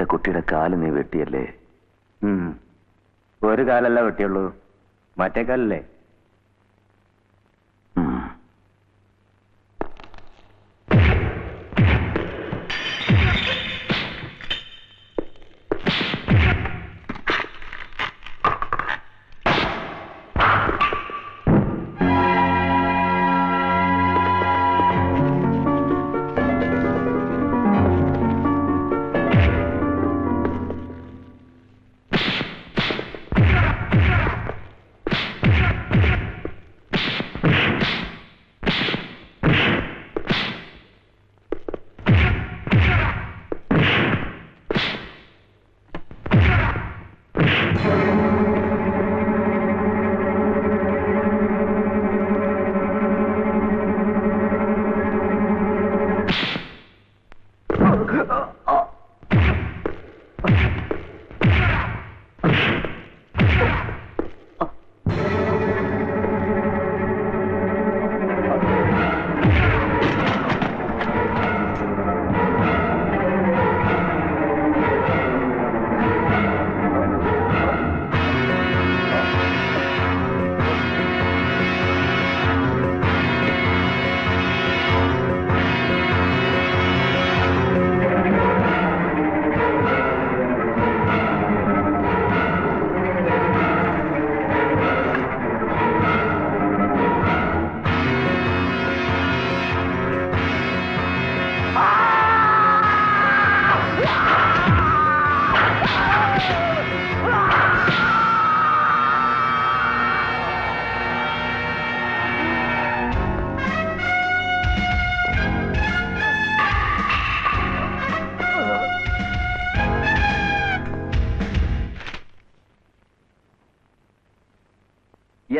എന്റെ കുട്ടിയുടെ കാല് നീ വെട്ടിയല്ലേ? ഒരു കാലല്ല വെട്ടിയുള്ളൂ, മറ്റേ കാലല്ലേ?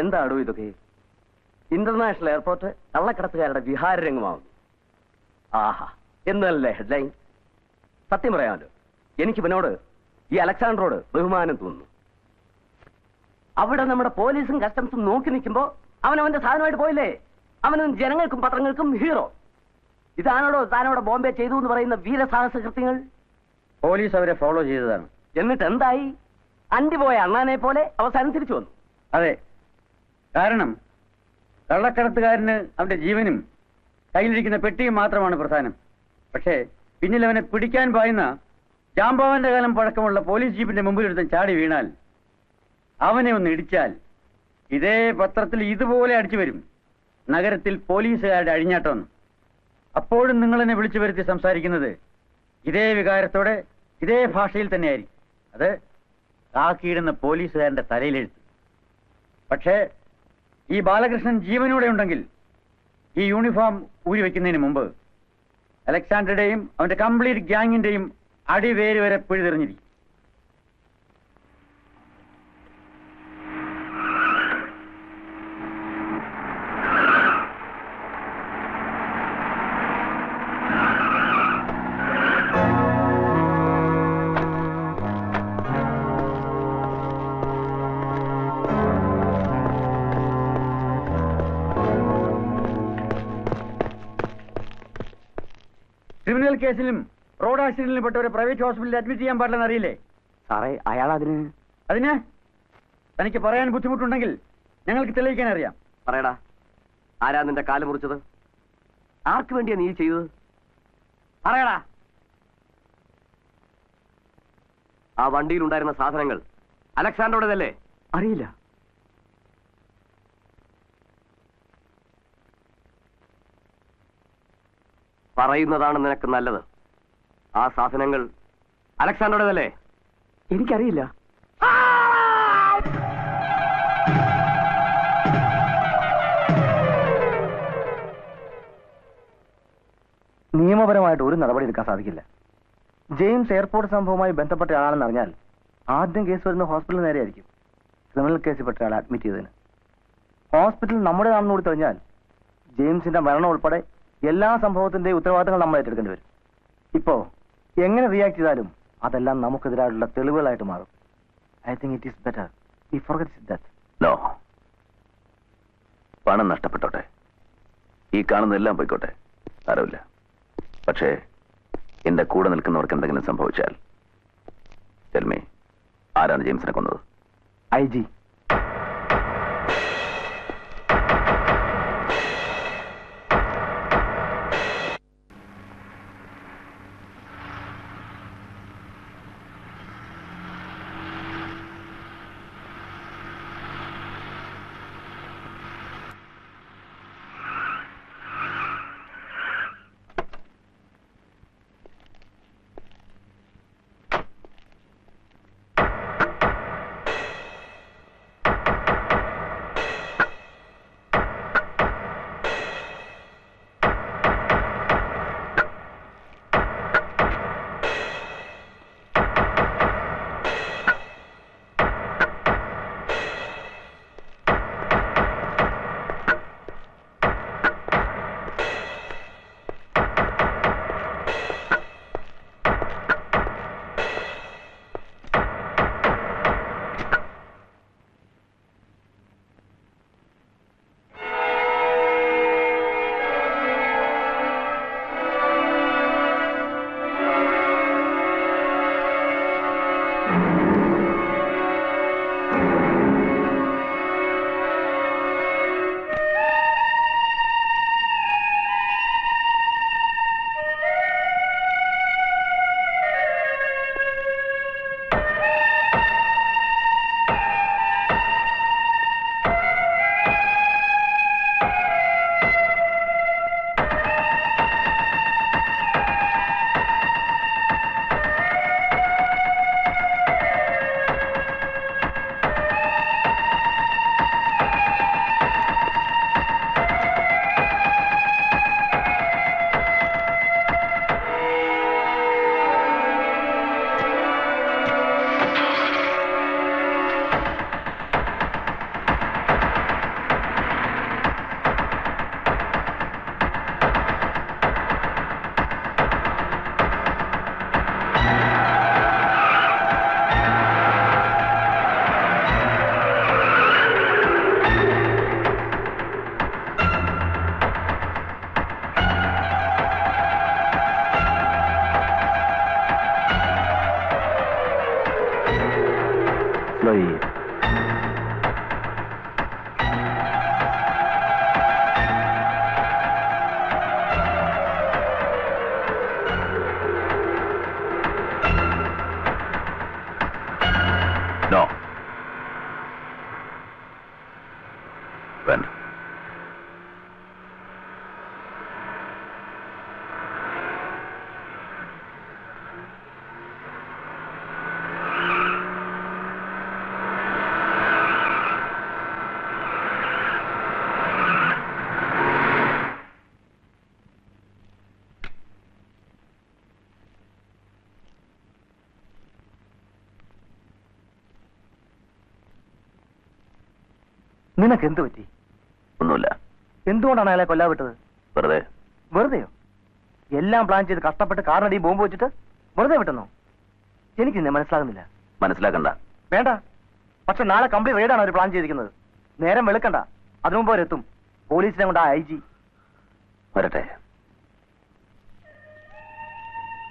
എന്താടോ ഇതൊക്കെ? International airport കള്ളക്കടത്തുകാരുടെ വിഹാരരംഗമാവുന്നു. ആഹാ, എന്നല്ലേ ഹെഡ്ലൈൻ. സത്യം പറയാമല്ലോ, എനിക്ക് ഇവനോട്, ഈ അലക്സാണ്ടറോട് ബഹുമാനം തോന്നുന്നു. അവിടെ നമ്മുടെ പോലീസും കസ്റ്റംസും നോക്കി നിൽക്കുമ്പോ അവനവന്റെ സാധനമായിട്ട് പോയില്ലേ? അവനും ജനങ്ങൾക്കും പത്രങ്ങൾക്കും ഹീറോ. ഇതാണോടോ താനോടെ ബോംബെ ചെയ്തു എന്ന് പറയുന്ന വീരസാഹസ കൃത്യങ്ങൾ? പോലീസ് അവരെ ഫോളോ ചെയ്തതാണ്. എന്നിട്ട് എന്തായി? അണ്ടിപോയ അണ്ണാനെ പോലെ അവസാനം തിരിച്ചു വന്നു. അതെ, കാരണം കള്ളക്കടത്തുകാരന് അവന്റെ ജീവനും കയ്യിലിരിക്കുന്ന പെട്ടിയും മാത്രമാണ് പ്രധാനം. പക്ഷേ പിന്നിൽ അവനെ പിടിക്കാൻ പായുന്ന ജാംബവാന്റെ കാലം പഴക്കമുള്ള പോലീസ് ജീപ്പിന്റെ മുമ്പിലെടുത്ത് ചാടി വീണാൽ, അവനെ ഒന്ന് ഇടിച്ചാൽ, ഇതേ പത്രത്തിൽ ഇതുപോലെ അടിച്ചു വരും, നഗരത്തിൽ പോലീസുകാരുടെ അഴിഞ്ഞാട്ടം. അപ്പോഴും നിങ്ങളെന്നെ വിളിച്ചു വരുത്തി സംസാരിക്കുന്നത് ഇതേ വികാരത്തോടെ, ഇതേ ഭാഷയിൽ തന്നെയായിരിക്കും. അത് കാക്കിയിടുന്ന പോലീസുകാരന്റെ തലയിലെഴുത്ത്. പക്ഷേ ഈ ബാലകൃഷ്ണൻ ജീവനോടെ ഉണ്ടെങ്കിൽ ഈ യൂണിഫോം ഊരി വയ്ക്കുന്നതിന് മുമ്പ് അലക്സാണ്ടറുടെയും അവന്റെ കംപ്ലീറ്റ് ഗ്യാങ്ങിന്റെയും അടിവേര് വരെ പിഴുതെറിഞ്ഞിരിക്കും. ക്രിമിനൽ കേസിലും റോഡ് ആക്സിഡന്റിലും പെട്ടവരെ പ്രൈവറ്റ് ഹോസ്പിറ്റലിൽ അഡ്മിറ്റ് ചെയ്യാൻ പാടില്ലെന്ന് അറിയില്ലേ സാറേ? അയാൾ അതിന് തനിക്ക് പറയാൻ ബുദ്ധിമുട്ടുണ്ടെങ്കിൽ ഞങ്ങൾക്ക് തെളിയിക്കാൻ അറിയാം. പറയടാ, ആരാ നിന്റെ കാല് മുറിച്ചത്? ആർക്ക് വേണ്ടിയാ നീ ചെയ്തത്? പറയടാ. ആ വണ്ടിയിലുണ്ടായിരുന്ന സാധനങ്ങൾ അലക്സാണ്ടറുടേതല്ലേ? അറിയില്ല. പറയുന്നതാണ് നിനക്ക് നല്ലത്. ആ സാധനങ്ങൾ അലക്സാണ്ടറുടേതല്ലേ? എനിക്കറിയില്ല. നിയമപരമായിട്ട് ഒരു നടപടി എടുക്കാൻ സാധിക്കില്ല. ജെയിംസ് എയർപോർട്ട് സംഭവവുമായി ബന്ധപ്പെട്ട ആളാണെന്ന് അറിഞ്ഞാൽ ആദ്യം കേസ് വരുന്ന ഹോസ്പിറ്റലിന് നേരെയായിരിക്കും. ക്രിമിനൽ കേസിൽ പെട്ട ആളെ അഡ്മിറ്റ് ചെയ്തതിന് ഹോസ്പിറ്റൽ നമ്മുടേതാണെന്ന് കൂടി തെളിഞ്ഞാൽ ജെയിംസിന്റെ മരണം ഉൾപ്പെടെ എല്ലാ സംഭവത്തിന്റെയും ഉത്തരവാദിത്തങ്ങൾ നമ്മൾ ഏറ്റെടുക്കേണ്ടി വരും. ഇപ്പോ എങ്ങനെ റിയാക്ട് ചെയ്താലും അതെല്ലാം നമുക്കെതിരായിട്ടുള്ള തെളിവുകളായിട്ട് മാറും. I think it is better we forget that. No, പണം നഷ്ടപ്പെട്ടോട്ടെ, ഈ കാണുന്നതെല്ലാം പോയിക്കോട്ടെ, സാരമില്ല. പക്ഷേ എന്റെ കൂടെ നിൽക്കുന്നവർക്ക് എന്തെങ്കിലും സംഭവിച്ചാൽ ടെൽമി, ആരാണ് ജെയിംസിനെ കൊന്നത്? IG. Slowly. No. When? നിനക്ക് എന്ത് പറ്റി? ഒന്നുമില്ല. എന്തുകൊണ്ടാണ് അയാളെ കൊല്ലാൻ വിട്ടത്? വെറുതെ. വെറുതെയോ? എല്ലാം പ്ലാൻ ചെയ്ത് കഷ്ടപ്പെട്ട് കാറിനടി ബോംബ് വെച്ചിട്ട് വെറുതെ വിട്ടെന്നോ? എനിക്ക് നിന്നെ മനസ്സിലാകുന്നില്ല. മനസ്സിലാക്കണ്ട. വേണ്ട. പക്ഷെ നാളെ കംപ്ലീറ്റ് റെയ്ഡാണ് അവർ പ്ലാൻ ചെയ്തിരിക്കുന്നത്. നേരം വെളുക്കണ്ട, അതിനു മുമ്പ് അവരെത്തും. പോലീസിനെ കൊണ്ട് ആ IG വരട്ടെ.